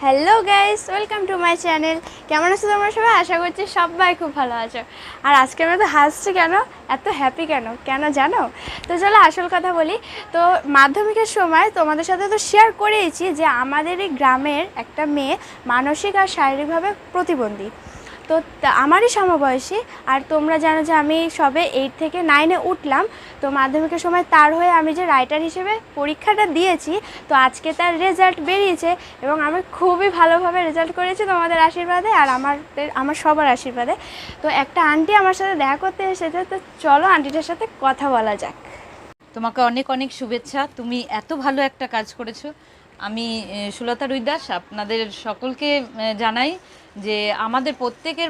Hello guys, welcome to my channel. কেমন আছো তোমরা সবাই? আশা করছি সবাই খুব ভালো আছো। আর আজকে আমরা তো হাসছি কেন, এত হ্যাপি কেন জানো? তো চলো আসল কথা বলি। তো মাধ্যমিকের সময় তোমাদের সাথে তো শেয়ার করেইছি যে আমাদের এই গ্রামের একটা মেয়ে মানসিক আর শারীরিকভাবে প্রতিবন্ধী। তো আমারই সমবয়সী। আর তোমরা জানো যে আমি সবে 8 থেকে 9-এ উঠলাম। তো মাধ্যমিকের সময় তার হয়ে আমি যে রাইটার হিসেবে পরীক্ষাটা দিয়েছি, তো আজকে তার রেজাল্ট বেরিয়েছে এবং আমি খুবই ভালোভাবে রেজাল্ট করেছি তোমাদের আশীর্বাদে আর আমার সবার আশীর্বাদে। তো একটা আন্টি আমার সাথে দেখা করতে এসেছে, তো চলো আন্টিটার সাথে কথা বলা যাক। তোমাকে অনেক অনেক শুভেচ্ছা। তুমি এত ভালো একটা কাজ করেছো। আমি সুলতা রুইদাস আপনাদের সকলকে জানাই যে আমাদের প্রত্যেকের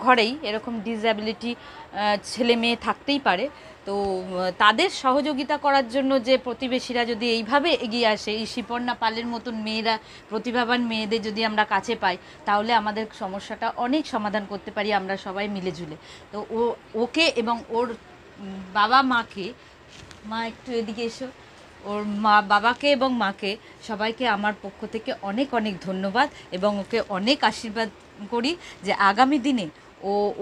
ঘরেই এরকম ডিসএবিলিটি ছেলে মেয়ে থাকতেই পারে। তো তাদের সহযোগিতা করার জন্য যে প্রতিবেশীরা যদি এইভাবে এগিয়ে আসে, এই শিপর্ণা পালের মতন মেয়েরা, প্রতিভাবান মেয়েদের যদি আমরা কাছে পাই, তাহলে আমাদের সমস্যাটা অনেক সমাধান করতে পারি আমরা সবাই মিলেঝুলে। তো ওকে এবং ওর বাবা মাকে, মা একটু এদিকে এসো, ওর বাবাকে এবং মাকে সবাইকে আমার পক্ষ থেকে অনেক অনেক ধন্যবাদ এবং ওকে অনেক আশীর্বাদ করি যে আগামী দিনে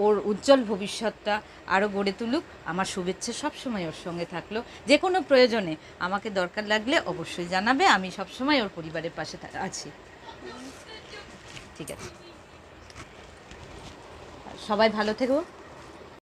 ওর উজ্জ্বল ভবিষ্যৎটা আরও গড়ে তুলুক। আমার শুভেচ্ছা সবসময় ওর সঙ্গে থাকলো। যে কোনো প্রয়োজনে আমাকে দরকার লাগলে অবশ্যই জানাবে, আমি সবসময় ওর পরিবারের পাশে আছি। ঠিক আছে, সবাই ভালো থেকো।